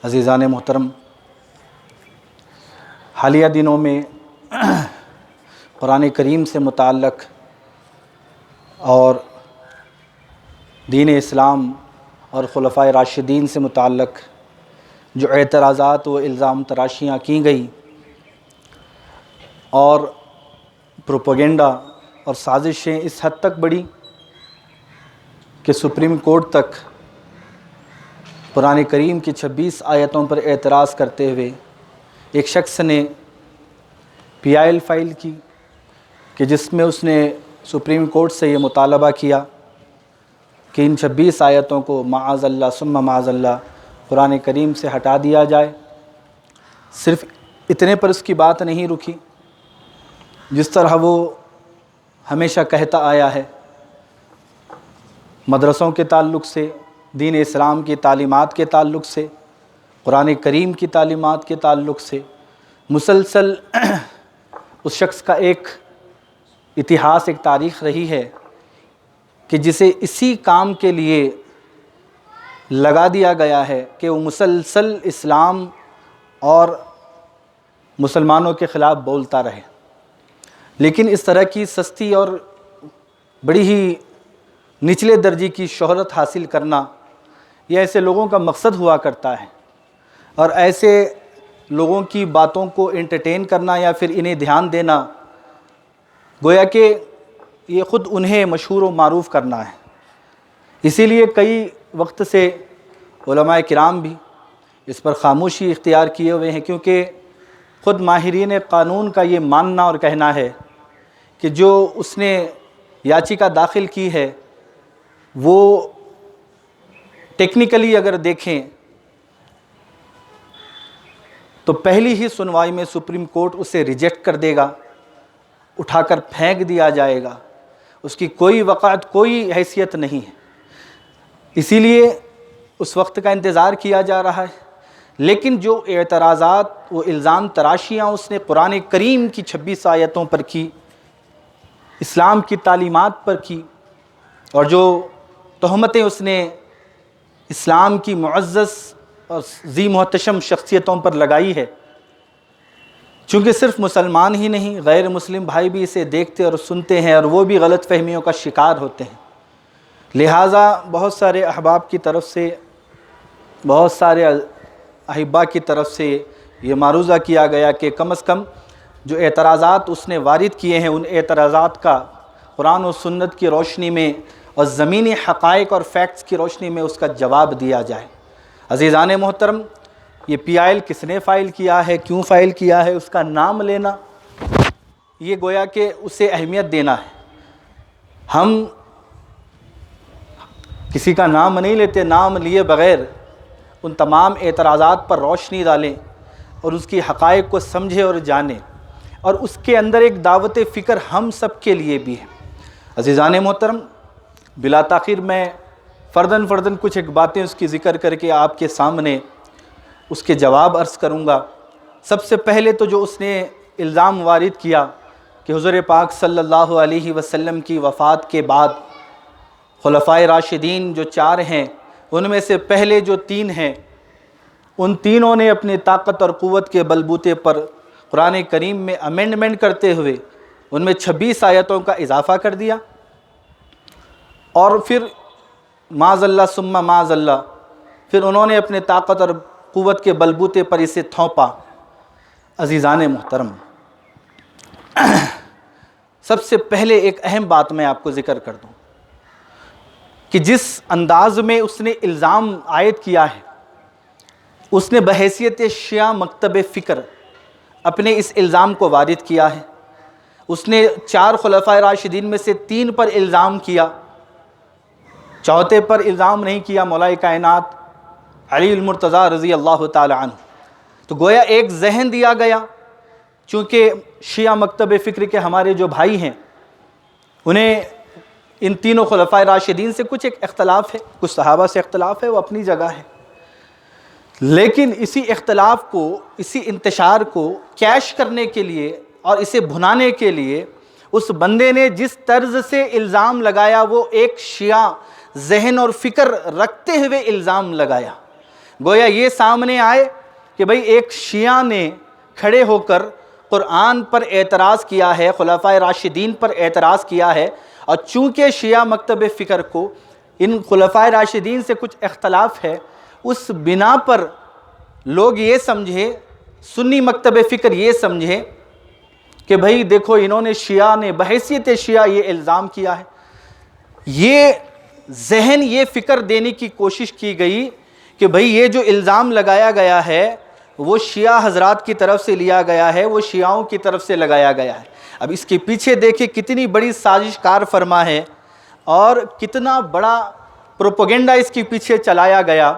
عزیزان محترم، حالیہ دنوں میں قرآن کریم سے متعلق اور دین اسلام اور خلفائے راشدین سے متعلق جو اعتراضات و الزام تراشیاں کی گئیں اور پروپیگنڈا اور سازشیں اس حد تک بڑھی کہ سپریم کورٹ تک قرآن کریم کی 26 آیتوں پر اعتراض کرتے ہوئے ایک شخص نے PIL فائل کی کہ جس میں اس نے سپریم کورٹ سے یہ مطالبہ کیا کہ ان 26 آیتوں کو معاذ اللہ ثم معاذ اللہ قرآن کریم سے ہٹا دیا جائے۔ صرف اتنے پر اس کی بات نہیں رکی، جس طرح وہ ہمیشہ کہتا آیا ہے، مدرسوں کے تعلق سے، دین اسلام کی تعلیمات کے تعلق سے، قرآن کریم کی تعلیمات کے تعلق سے مسلسل اس شخص کا ایک اتہاس، ایک تاریخ رہی ہے کہ جسے اسی کام کے لیے لگا دیا گیا ہے کہ وہ مسلسل اسلام اور مسلمانوں کے خلاف بولتا رہے۔ لیکن اس طرح کی سستی اور بڑی ہی نچلے درجے کی شہرت حاصل کرنا یہ ایسے لوگوں کا مقصد ہوا کرتا ہے، اور ایسے لوگوں کی باتوں کو انٹرٹین کرنا یا پھر انہیں دھیان دینا گویا کہ یہ خود انہیں مشہور و معروف کرنا ہے۔ اسی لیے کئی وقت سے علماء کرام بھی اس پر خاموشی اختیار کیے ہوئے ہیں، کیونکہ خود ماہرین قانون کا یہ ماننا اور کہنا ہے کہ جو اس نے یاچیکا داخل کی ہے وہ ٹیکنیکلی اگر دیکھیں تو پہلی ہی سنوائی میں سپریم کورٹ اسے ریجیکٹ کر دے گا، اٹھا کر پھینک دیا جائے گا، اس کی کوئی وقعت، کوئی حیثیت نہیں ہے۔ اسی لیے اس وقت کا انتظار کیا جا رہا ہے۔ لیکن جو اعتراضات و الزام تراشیاں اس نے قرآن کریم کی 26 آیتوں پر کی، اسلام کی تعلیمات پر کی، اور جو تہمتیں اس نے اسلام کی معزز اور ذی محتشم شخصیتوں پر لگائی ہے، چونکہ صرف مسلمان ہی نہیں، غیر مسلم بھائی بھی اسے دیکھتے اور سنتے ہیں، اور وہ بھی غلط فہمیوں کا شکار ہوتے ہیں۔ لہٰذا بہت سارے احباب کی طرف سے، بہت سارے احبا کی طرف سے یہ معروضہ کیا گیا کہ کم از کم جو اعتراضات اس نے وارد کیے ہیں، ان اعتراضات کا قرآن و سنت کی روشنی میں اور زمینی حقائق اور فیکٹس کی روشنی میں اس کا جواب دیا جائے۔ عزیزان محترم، یہ PIL کس نے فائل کیا ہے، کیوں فائل کیا ہے، اس کا نام لینا یہ گویا کہ اسے اہمیت دینا ہے۔ ہم کسی کا نام نہیں لیتے، نام لیے بغیر ان تمام اعتراضات پر روشنی ڈالیں اور اس کی حقائق کو سمجھیں اور جانیں، اور اس کے اندر ایک دعوت فکر ہم سب کے لیے بھی ہے۔ عزیزان محترم، بلا تاخیر میں فرداً کچھ ایک باتیں اس کی ذکر کر کے آپ کے سامنے اس کے جواب عرض کروں گا۔ سب سے پہلے تو جو اس نے الزام وارد کیا کہ حضور پاک صلی اللہ علیہ وسلم کی وفات کے بعد خلفائے راشدین جو 4 ہیں، ان میں سے پہلے جو 3 ہیں، ان تینوں نے اپنی طاقت اور قوت کے بلبوتے پر قرآن کریم میں امینڈمنٹ کرتے ہوئے ان میں 26 آیتوں کا اضافہ کر دیا، اور پھر معاذ اللہ ثم معاذ اللہ پھر انہوں نے اپنے طاقت اور قوت کے بلبوتے پر اسے تھوپا۔ عزیزان محترم، سب سے پہلے ایک اہم بات میں آپ کو ذکر کر دوں کہ جس انداز میں اس نے الزام عائد کیا ہے، اس نے بحیثیت شیعہ مکتب فکر اپنے اس الزام کو وارد کیا ہے۔ اس نے 4 خلفائے راشدین میں سے 3 پر الزام کیا، چوتھے پر الزام نہیں کیا، مولا کائنات علی المرتضیٰ رضی اللہ تعالی عنہ۔ تو گویا ایک ذہن دیا گیا، چونکہ شیعہ مکتب فکر کے ہمارے جو بھائی ہیں انہیں ان تینوں خلفائے راشدین سے کچھ ایک اختلاف ہے، کچھ صحابہ سے اختلاف ہے، وہ اپنی جگہ ہے، لیکن اسی اختلاف کو، اسی انتشار کو کیش کرنے کے لیے اور اسے بھنانے کے لیے اس بندے نے جس طرز سے الزام لگایا وہ ایک شیعہ ذہن اور فکر رکھتے ہوئے الزام لگایا۔ گویا یہ سامنے آئے کہ بھئی ایک شیعہ نے کھڑے ہو کر قرآن پر اعتراض کیا ہے، خلفائے راشدین پر اعتراض کیا ہے، اور چونکہ شیعہ مکتب فکر کو ان خلفائے راشدین سے کچھ اختلاف ہے، اس بنا پر لوگ یہ سمجھے، سنی مکتب فکر یہ سمجھے کہ بھئی دیکھو انہوں نے شیعہ نے بحیثیت شیعہ یہ الزام کیا ہے۔ یہ ذہن، یہ فکر دینے کی کوشش کی گئی کہ بھئی یہ جو الزام لگایا گیا ہے وہ شیعہ حضرات کی طرف سے لیا گیا ہے، وہ شیعوں کی طرف سے لگایا گیا ہے۔ اب اس کے پیچھے دیکھیں کتنی بڑی سازش کار فرما ہے اور کتنا بڑا پروپیگنڈا اس کے پیچھے چلایا گیا۔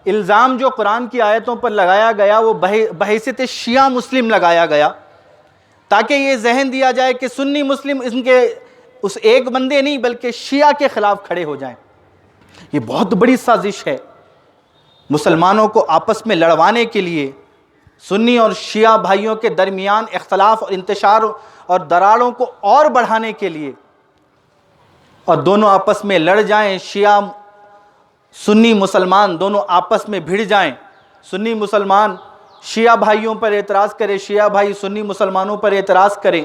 الزام جو قرآن کی آیتوں پر لگایا گیا وہ بحیثیت شیعہ مسلم لگایا گیا، تاکہ یہ ذہن دیا جائے کہ سنی مسلم ان کے اس ایک بندے نہیں بلکہ شیعہ کے خلاف کھڑے ہو جائیں۔ یہ بہت بڑی سازش ہے مسلمانوں کو آپس میں لڑوانے کے لیے، سنی اور شیعہ بھائیوں کے درمیان اختلاف اور انتشار اور دراڑوں کو اور بڑھانے کے لیے، اور دونوں آپس میں لڑ جائیں، شیعہ سنی مسلمان دونوں آپس میں بھڑ جائیں، سنی مسلمان شیعہ بھائیوں پر اعتراض کرے، شیعہ بھائی سنی مسلمانوں پر اعتراض کریں،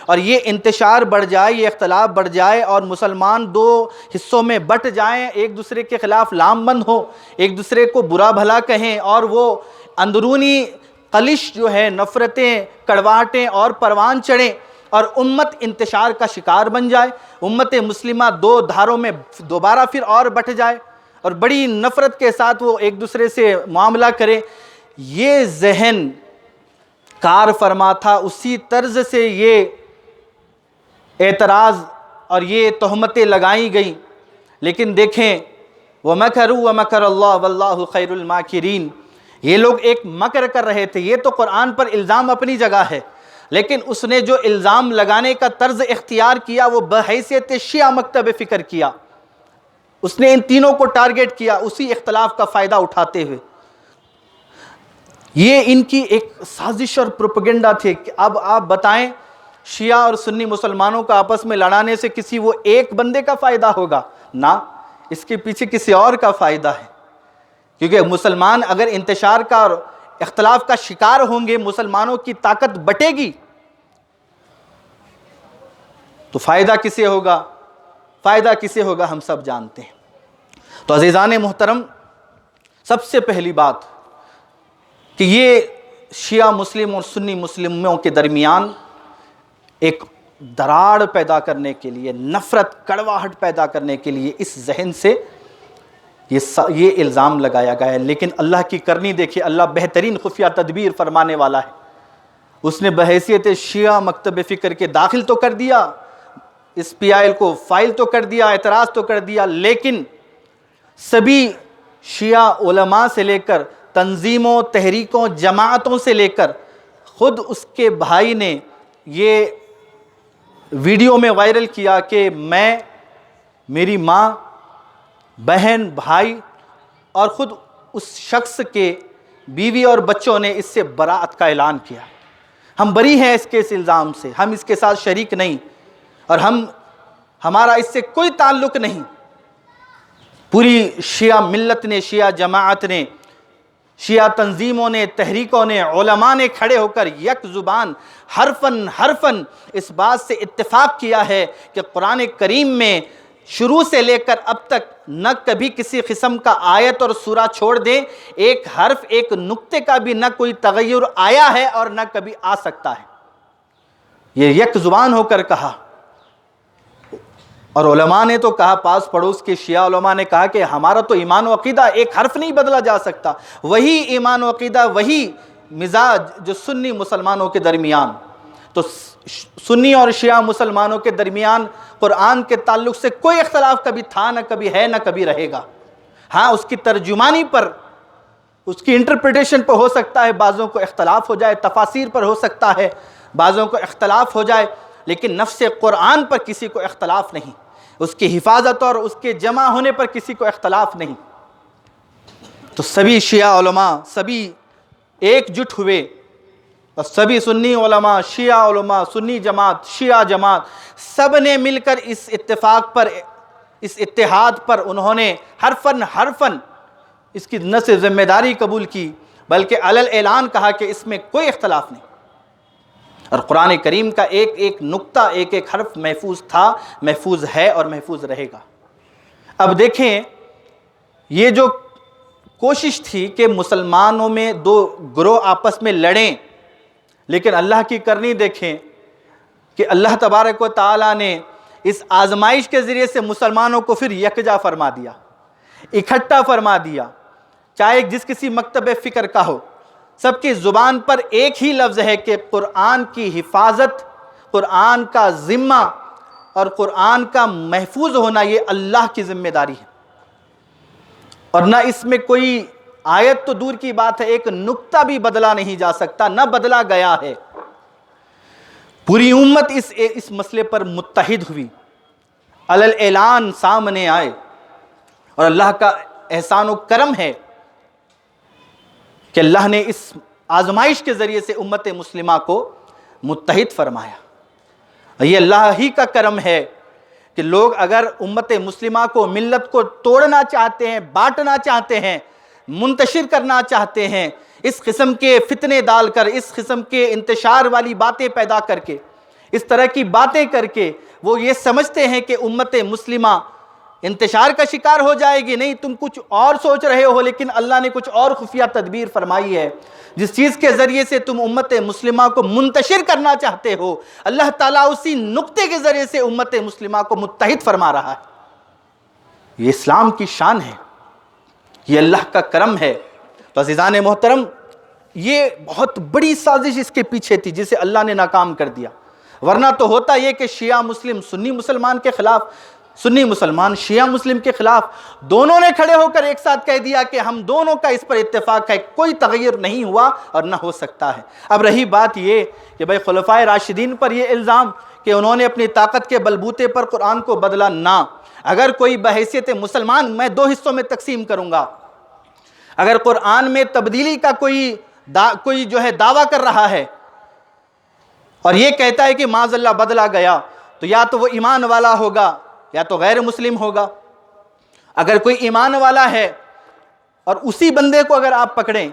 اور یہ انتشار بڑھ جائے، یہ اختلاف بڑھ جائے اور مسلمان دو حصوں میں بٹ جائیں، ایک دوسرے کے خلاف لام بند ہو، ایک دوسرے کو برا بھلا کہیں، اور وہ اندرونی قلش جو ہے، نفرتیں، کڑواہٹیں اور پروان چڑھیں، اور امت انتشار کا شکار بن جائے، امت مسلمہ دو دھاروں میں دوبارہ پھر اور بٹ جائے اور بڑی نفرت کے ساتھ وہ ایک دوسرے سے معاملہ کرے۔ یہ ذہن کار فرما تھا، اسی طرز سے یہ اعتراض اور یہ تہمتیں لگائی گئیں۔ لیکن دیکھیں وَمَكَرُوا وَمَكَرَ اللَّهُ وَاللَّهُ خَيْرُ الْمَاكِرِينَ، یہ لوگ ایک مکر کر رہے تھے۔ یہ تو قرآن پر الزام اپنی جگہ ہے، لیکن اس نے جو الزام لگانے کا طرز اختیار کیا وہ بحیثیت شیعہ مکتب فکر کیا، اس نے ان تینوں کو ٹارگٹ کیا اسی اختلاف کا فائدہ اٹھاتے ہوئے۔ یہ ان کی ایک سازش اور پروپیگنڈا تھے کہ اب آپ بتائیں شیعہ اور سنی مسلمانوں کا آپس میں لڑانے سے کسی وہ ایک بندے کا فائدہ ہوگا؟ نہ، اس کے پیچھے کسی اور کا فائدہ ہے، کیونکہ مسلمان اگر انتشار کا اور اختلاف کا شکار ہوں گے، مسلمانوں کی طاقت بٹے گی تو فائدہ کسے ہوگا؟ فائدہ کسے ہوگا ہم سب جانتے ہیں۔ تو عزیزان محترم، سب سے پہلی بات کہ یہ شیعہ مسلم اور سنی مسلموں کے درمیان ایک دراڑ پیدا کرنے کے لیے، نفرت، کڑواہٹ پیدا کرنے کے لیے اس ذہن سے یہ الزام لگایا گیا ہے۔ لیکن اللہ کی کرنی دیکھیں، اللہ بہترین خفیہ تدبیر فرمانے والا ہے۔ اس نے بحیثیت شیعہ مکتب فکر کے داخل تو کر دیا، اس PIL کو فائل تو کر دیا، اعتراض تو کر دیا، لیکن سبھی شیعہ علماء سے لے کر تنظیموں، تحریکوں، جماعتوں سے لے کر خود اس کے بھائی نے یہ ویڈیو میں وائرل کیا کہ میں، میری ماں، بہن، بھائی اور خود اس شخص کے بیوی اور بچوں نے اس سے براءت کا اعلان کیا۔ ہم بری ہیں اس کے اس الزام سے، ہم اس کے ساتھ شریک نہیں، اور ہمارا اس سے کوئی تعلق نہیں۔ پوری شیعہ ملت نے، شیعہ جماعت نے، شیعہ تنظیموں نے، تحریکوں نے، علماء نے کھڑے ہو کر یک زبان حرفاً اس بات سے اتفاق کیا ہے کہ قرآن کریم میں شروع سے لے کر اب تک نہ کبھی کسی قسم کا آیت اور سورہ چھوڑ دیں، ایک حرف، ایک نقطے کا بھی نہ کوئی تغیر آیا ہے اور نہ کبھی آ سکتا ہے۔ یہ یک زبان ہو کر کہا، اور علماء نے تو کہا، پاس پڑوس کے شیعہ علماء نے کہا کہ ہمارا تو ایمان و عقیدہ ایک حرف نہیں بدلا جا سکتا، وہی ایمان و عقیدہ، وہی مزاج جو سنی مسلمانوں کے درمیان، تو سنی اور شیعہ مسلمانوں کے درمیان قرآن کے تعلق سے کوئی اختلاف کبھی تھا، نہ کبھی ہے، نہ کبھی رہے گا۔ ہاں، اس کی ترجمانی پر، اس کی انٹرپریٹیشن پر ہو سکتا ہے بعضوں کو اختلاف ہو جائے، تفاسیر پر ہو سکتا ہے بعضوں کو اختلاف ہو جائے، لیکن نفس قرآن پر کسی کو اختلاف نہیں، اس کی حفاظت اور اس کے جمع ہونے پر کسی کو اختلاف نہیں۔ تو سبھی شیعہ علماء، سبھی ایک جٹ ہوئے، اور سبھی سنی علماء، شیعہ علماء، سنی جماعت، شیعہ جماعت، سب نے مل کر اس اتفاق پر، اس اتحاد پر انہوں نے حرفاً اس کی نہ صرف ذمہ داری قبول کی بلکہ علل اعلان کہا کہ اس میں کوئی اختلاف نہیں، اور قرآن کریم کا ایک ایک نقطہ، ایک ایک حرف محفوظ تھا، محفوظ ہے اور محفوظ رہے گا۔ اب دیکھیں یہ جو کوشش تھی کہ مسلمانوں میں دو گروہ آپس میں لڑیں، لیکن اللہ کی کرنی دیکھیں کہ اللہ تبارک و تعالیٰ نے اس آزمائش کے ذریعے سے مسلمانوں کو پھر یکجا فرما دیا، اکٹھا فرما دیا، چاہے جس کسی مکتب فکر کا ہو، سب کی زبان پر ایک ہی لفظ ہے کہ قرآن کی حفاظت، قرآن کا ذمہ اور قرآن کا محفوظ ہونا یہ اللہ کی ذمہ داری ہے، اور نہ اس میں کوئی آیت تو دور کی بات ہے، ایک نقطہ بھی بدلا نہیں جا سکتا، نہ بدلا گیا ہے۔ پوری امت اس مسئلے پر متحد ہوئی، علل اعلان سامنے آئے، اور اللہ کا احسان و کرم ہے کہ اللہ نے اس آزمائش کے ذریعے سے امت مسلمہ کو متحد فرمایا۔ یہ اللہ ہی کا کرم ہے کہ لوگ اگر امت مسلمہ کو، ملت کو توڑنا چاہتے ہیں، بانٹنا چاہتے ہیں، منتشر کرنا چاہتے ہیں، اس قسم کے فتنے ڈال کر، اس قسم کے انتشار والی باتیں پیدا کر کے، اس طرح کی باتیں کر کے وہ یہ سمجھتے ہیں کہ امت مسلمہ انتشار کا شکار ہو جائے گی۔ نہیں، تم کچھ اور سوچ رہے ہو، لیکن اللہ نے کچھ اور خفیہ تدبیر فرمائی ہے۔ جس چیز کے ذریعے سے تم امت مسلمہ کو منتشر کرنا چاہتے ہو، اللہ تعالیٰ اسی نقطے کے ذریعے سے امت مسلمہ کو متحد فرما رہا ہے۔ یہ اسلام کی شان ہے، یہ اللہ کا کرم ہے۔ تو عزیزان محترم، یہ بہت بڑی سازش اس کے پیچھے تھی جسے اللہ نے ناکام کر دیا، ورنہ تو ہوتا یہ کہ شیعہ مسلم سنی مسلمان کے خلاف، سنی مسلمان شیعہ مسلم کے خلاف، دونوں نے کھڑے ہو کر ایک ساتھ کہہ دیا کہ ہم دونوں کا اس پر اتفاق ہے، کوئی تغیر نہیں ہوا اور نہ ہو سکتا ہے۔ اب رہی بات یہ کہ بھائی خلفائے راشدین پر یہ الزام کہ انہوں نے اپنی طاقت کے بلبوتے پر قرآن کو بدلا، نہ، اگر کوئی بحیثیت مسلمان، میں دو حصوں میں تقسیم کروں گا، اگر قرآن میں تبدیلی کا کوئی جو ہے دعویٰ کر رہا ہے اور یہ کہتا ہے کہ معاذ اللہ بدلا گیا، تو یا تو وہ ایمان والا ہوگا یا تو غیر مسلم ہوگا۔ اگر کوئی ایمان والا ہے اور اسی بندے کو اگر آپ پکڑیں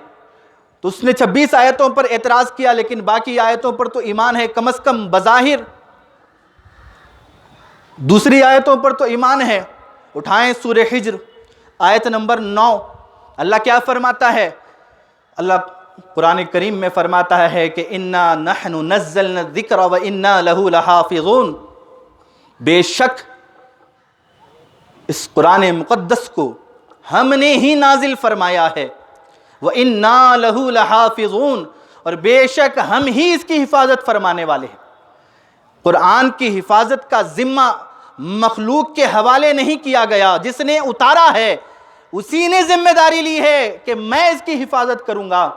تو اس نے 26 آیتوں پر اعتراض کیا لیکن باقی آیتوں پر تو ایمان ہے، کم از کم بظاہر دوسری آیتوں پر تو ایمان ہے۔ اٹھائیں سورہ حجر آیت نمبر 9، اللہ کیا فرماتا ہے؟ اللہ قرآن کریم میں فرماتا ہے کہ اِنَّا نَحْنُ نَزَّلْنَا الذِّكْرَ وَإِنَّا لَهُ لَحَافِظُونَ، بے شک اس قرآن مقدس کو ہم نے ہی نازل فرمایا ہے، وَإِنَّا لَهُ لَحَافِظُونَ، اور بے شک ہم ہی اس کی حفاظت فرمانے والے ہیں۔ قرآن کی حفاظت کا ذمہ مخلوق کے حوالے نہیں کیا گیا، جس نے اتارا ہے اسی نے ذمہ داری لی ہے کہ میں اس کی حفاظت کروں گا۔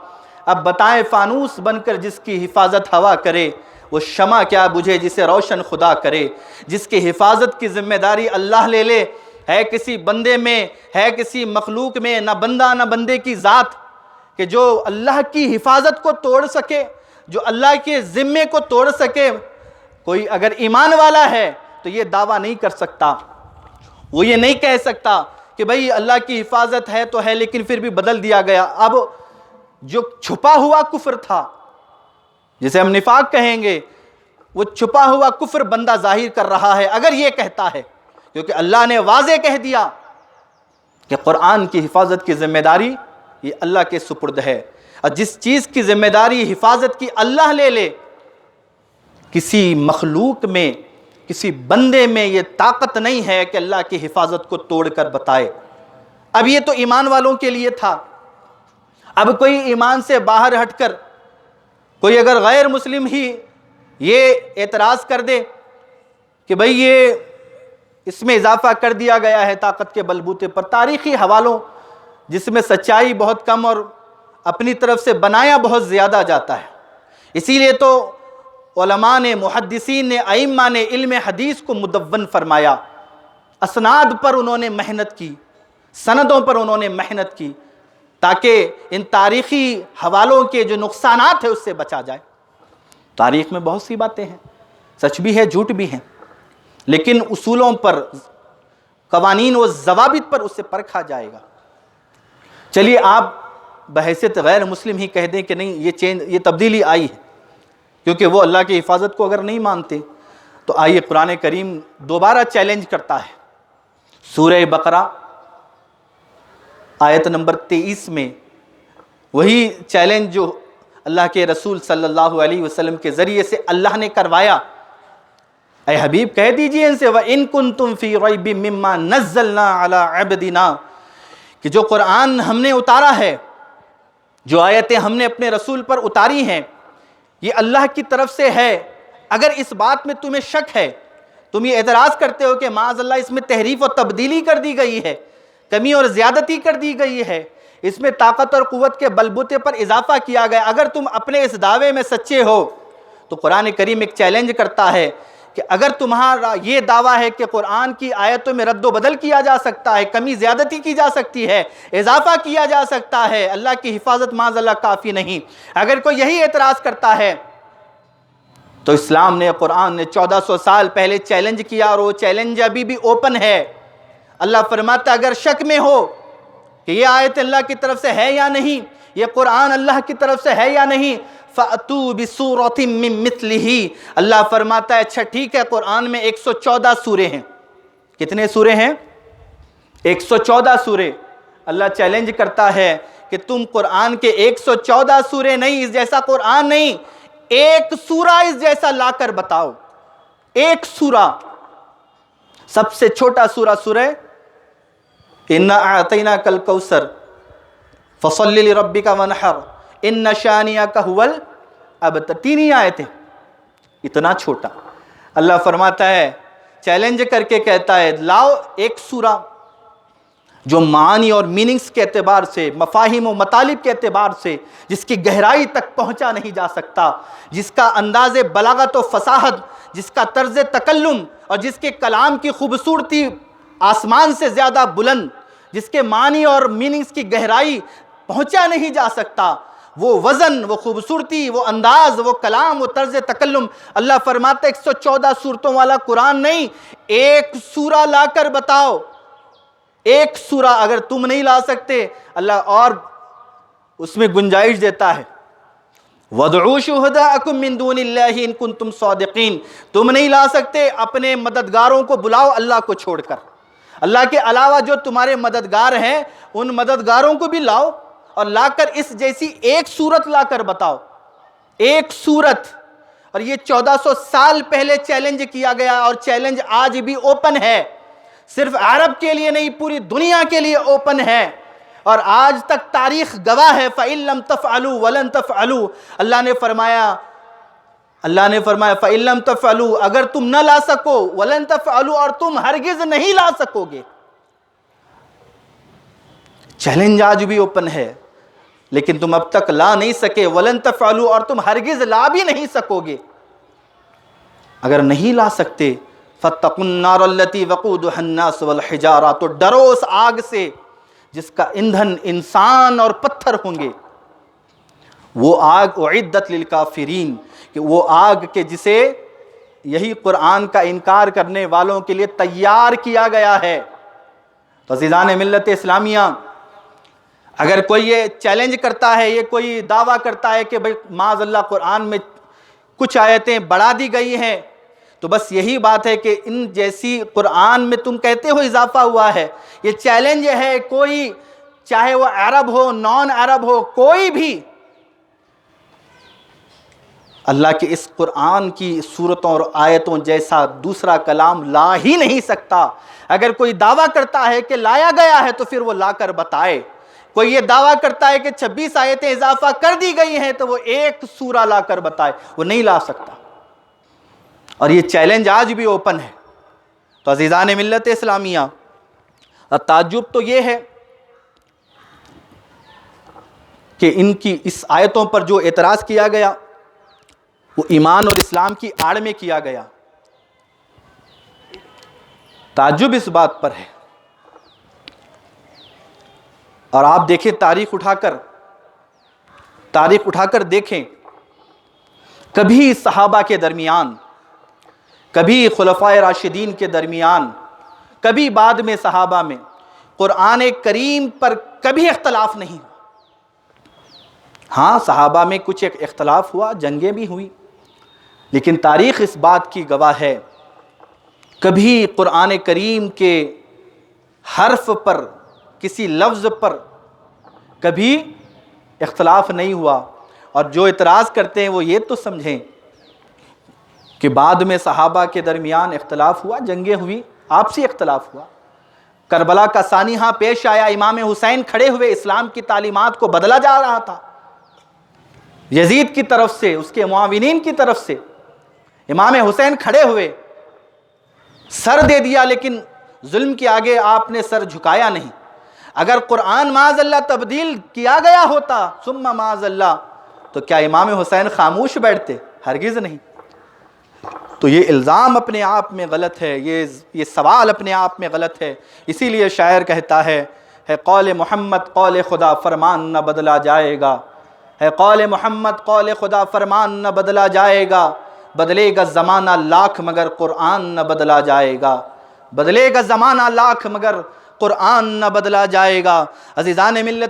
اب بتائیں، فانوس بن کر جس کی حفاظت ہوا کرے، وہ شمع کیا بجھے جسے روشن خدا کرے۔ جس کی حفاظت کی ذمہ داری اللہ لے لے، ہے کسی بندے میں، ہے کسی مخلوق میں، نہ بندہ نہ بندے کی ذات، کہ جو اللہ کی حفاظت کو توڑ سکے، جو اللہ کے ذمے کو توڑ سکے۔ کوئی اگر ایمان والا ہے تو یہ دعویٰ نہیں کر سکتا، وہ یہ نہیں کہہ سکتا کہ بھئی اللہ کی حفاظت ہے تو ہے لیکن پھر بھی بدل دیا گیا۔ اب جو چھپا ہوا کفر تھا، جسے ہم نفاق کہیں گے، وہ چھپا ہوا کفر بندہ ظاہر کر رہا ہے اگر یہ کہتا ہے، کیونکہ اللہ نے واضح کہہ دیا کہ قرآن کی حفاظت کی ذمہ داری یہ اللہ کے سپرد ہے، اور جس چیز کی ذمہ داری حفاظت کی اللہ لے لے، کسی مخلوق میں، کسی بندے میں یہ طاقت نہیں ہے کہ اللہ کی حفاظت کو توڑ کر بتائے۔ اب یہ تو ایمان والوں کے لیے تھا، اب کوئی ایمان سے باہر ہٹ کر کوئی اگر غیر مسلم ہی یہ اعتراض کر دے کہ بھئی یہ اس میں اضافہ کر دیا گیا ہے طاقت کے بلبوتے پر، تاریخی حوالوں جس میں سچائی بہت کم اور اپنی طرف سے بنایا بہت زیادہ جاتا ہے، اسی لیے تو علماء نے، محدثین نے، ائمہ نے علم حدیث کو مدون فرمایا، اسناد پر انہوں نے محنت کی، سندوں پر انہوں نے محنت کی، تاکہ ان تاریخی حوالوں کے جو نقصانات ہیں اس سے بچا جائے۔ تاریخ میں بہت سی باتیں ہیں، سچ بھی ہے، جھوٹ بھی ہیں، لیکن اصولوں پر، قوانین و ضوابط پر اس سے پرکھا جائے گا۔ چلیے آپ بحیثیت غیر مسلم ہی کہہ دیں کہ نہیں یہ تبدیلی آئی ہے، کیونکہ وہ اللہ کی حفاظت کو اگر نہیں مانتے تو آئیے قرآن کریم دوبارہ چیلنج کرتا ہے۔ سورہ بقرہ آیت نمبر 23 میں وہی چیلنج جو اللہ کے رسول صلی اللہ علیہ وسلم کے ذریعے سے اللہ نے کروایا، اے حبیب کہہ دیجئے ان سے وَإِن كُنتُمْ فِي رَيْبٍ مِّمَّا نَزَّلْنَا عَلَىٰ عَبْدِنَا، کہ جو قرآن ہم نے اتارا ہے، جو آیتیں ہم نے اپنے رسول پر اتاری ہیں، یہ اللہ کی طرف سے ہے۔ اگر اس بات میں تمہیں شک ہے، تم یہ اعتراض کرتے ہو کہ معاذ اللہ اس میں تحریف و تبدیلی کر دی گئی ہے، کمی اور زیادتی کر دی گئی ہے، اس میں طاقت اور قوت کے بلبوتے پر اضافہ کیا گیا، اگر تم اپنے اس دعوے میں سچے ہو تو قرآن کریم ایک چیلنج کرتا ہے کہ اگر تمہارا یہ دعویٰ ہے کہ قرآن کی آیتوں میں رد و بدل کیا جا سکتا ہے، کمی زیادتی کی جا سکتی ہے، اضافہ کیا جا سکتا ہے، اللہ کی حفاظت معاذ اللہ کافی نہیں، اگر کوئی یہی اعتراض کرتا ہے تو اسلام نے، قرآن نے 1400 سال پہلے چیلنج کیا، اور وہ چیلنج ابھی بھی اوپن ہے۔ اللہ فرماتا ہے اگر شک میں ہو کہ یہ آیت اللہ کی طرف سے ہے یا نہیں، یہ قرآن اللہ کی طرف سے ہے یا نہیں، فَأْتُوا بِسُورَةٍ مِّن مِثْلِهِ، اللہ فرماتا ہے اچھا ٹھیک ہے، قرآن میں 114 سورے ہیں۔ کتنے سورے ہیں؟ 114 سورے۔ اللہ چیلنج کرتا ہے کہ تم قرآن کے 114 سورے نہیں، اس جیسا قرآن نہیں، ایک سورہ اس جیسا لا کر بتاؤ۔ ایک سورہ، سب سے چھوٹا سورہ سورہ اِنَّا أَعْطَيْنَاكَ الْكَوْثَرَ فَصَلِّ لِرَبِّكَ وَانْحَرْ إِنَّ شَانِئَكَ هُوَ الْأَبْتَرُ، 3 ہی آیتیں، اتنا چھوٹا۔ اللہ فرماتا ہے، چیلنج کر کے کہتا ہے لاؤ ایک سورہ جو معانی اور میننگز کے اعتبار سے، مفاہیم و مطالب کے اعتبار سے جس کی گہرائی تک پہنچا نہیں جا سکتا، جس کا انداز بلاغت و فصاحت، جس کا طرز تکلم اور جس کے کلام کی خوبصورتی آسمان سے زیادہ بلند، جس کے معنی اور میننگز کی گہرائی پہنچا نہیں جا سکتا، وہ وزن، وہ خوبصورتی، وہ انداز، وہ کلام، وہ طرز تکلم، اللہ فرماتا ہے 114 سورتوں والا قرآن نہیں، ایک سورہ لا کر بتاؤ۔ ایک سورہ اگر تم نہیں لا سکتے، اللہ اور اس میں گنجائش دیتا ہے وَادْعُوا شُهَدَاءَكُم مِّن دُونِ اللَّهِ إِن كُنتُمْ صَادِقِينَ، تم نہیں لا سکتے، اپنے مددگاروں کو بلاؤ اللہ کو چھوڑ کر، اللہ کے علاوہ جو تمہارے مددگار ہیں ان مددگاروں کو بھی لاؤ، اور لا کر اس جیسی ایک سورت لا کر بتاؤ۔ ایک سورت، اور یہ 1400 سال پہلے چیلنج کیا گیا، اور چیلنج آج بھی اوپن ہے، صرف عرب کے لیے نہیں، پوری دنیا کے لیے اوپن ہے، اور آج تک تاریخ گواہ ہے فَإِن لَمْ تَفْعَلُوا وَلَن تَفْعَلُوا، اللہ نے فرمایا فَإِن لَمْ تَفْعَلُوا، اگر تم نہ لا سکو، وَلَن تَفْعَلُوا، اور تم ہرگز نہیں لا سکو گے۔ چیلنج آج بھی اوپن ہے، لیکن تم اب تک لا نہیں سکے، وَلَن تَفْعَلُوا، اور تم ہرگز لا بھی نہیں سکو گے۔ اگر نہیں لا سکتے فَاتَّقُوا النَّارَ الَّتِي وَقُودُهَا النَّاسُ وَالْحِجَارَةُ، تو ڈرو اس آگ سے جس کا ایندھن انسان اور پتھر ہوں گے۔ وہ آگ اعدت للکافرین، کہ وہ آگ کے جسے یہی قرآن کا انکار کرنے والوں کے لیے تیار کیا گیا ہے۔ تو عزیزان ملت اسلامیہ، اگر کوئی یہ چیلنج کرتا ہے، یہ کوئی دعویٰ کرتا ہے کہ بھئی معاذ اللہ قرآن میں کچھ آیتیں بڑھا دی گئی ہیں، تو بس یہی بات ہے کہ ان جیسی قرآن میں تم کہتے ہو اضافہ ہوا ہے۔ یہ چیلنج ہے، کوئی چاہے وہ عرب ہو، نان عرب ہو، کوئی بھی اللہ کے اس قرآن کی صورتوں اور آیتوں جیسا دوسرا کلام لا ہی نہیں سکتا۔ اگر کوئی دعویٰ کرتا ہے کہ لایا گیا ہے تو پھر وہ لا کر بتائے۔ کوئی یہ دعویٰ کرتا ہے کہ 26 آیتیں اضافہ کر دی گئی ہیں تو وہ ایک سورہ لا کر بتائے، وہ نہیں لا سکتا، اور یہ چیلنج آج بھی اوپن ہے۔ تو عزیزان ملت اسلامیہ، تعجب تو یہ ہے کہ ان کی اس آیتوں پر جو اعتراض کیا گیا وہ ایمان اور اسلام کی آڑ میں کیا گیا۔ تعجب اس بات پر ہے، اور آپ دیکھیں تاریخ اٹھا کر دیکھیں، کبھی صحابہ کے درمیان، کبھی خلفائے راشدین کے درمیان، کبھی بعد میں صحابہ میں قرآن کریم پر کبھی اختلاف نہیں ہوا۔ ہاں صحابہ میں کچھ ایک اختلاف ہوا، جنگیں بھی ہوئی، لیکن تاریخ اس بات کی گواہ ہے کبھی قرآن کریم کے حرف پر، کسی لفظ پر کبھی اختلاف نہیں ہوا۔ اور جو اعتراض کرتے ہیں وہ یہ تو سمجھیں کہ بعد میں صحابہ کے درمیان اختلاف ہوا، جنگیں ہوئی، آپسی اختلاف ہوا، کربلا کا سانحہ پیش آیا، امام حسین کھڑے ہوئے، اسلام کی تعلیمات کو بدلا جا رہا تھا یزید کی طرف سے، اس کے معاونین کی طرف سے۔ امام حسین کھڑے ہوئے، سر دے دیا، لیکن ظلم کے آگے آپ نے سر جھکایا نہیں۔ اگر قرآن معاذ اللہ تبدیل کیا گیا ہوتا ثم معاذ اللہ، تو کیا امام حسین خاموش بیٹھتے؟ ہرگز نہیں۔ تو یہ الزام اپنے آپ میں غلط ہے، یہ سوال اپنے آپ میں غلط ہے۔ اسی لیے شاعر کہتا ہے قول محمد قول خدا فرمان نہ بدلا جائے گا، ہے قول محمد قول خدا فرمان نہ بدلا جائے گا، بدلے گا زمانہ لاکھ مگر قرآن نہ بدلا جائے گا، بدلے گا زمانہ لاکھ مگر قرآن نہ بدلا جائے گا۔ عزیزان ملت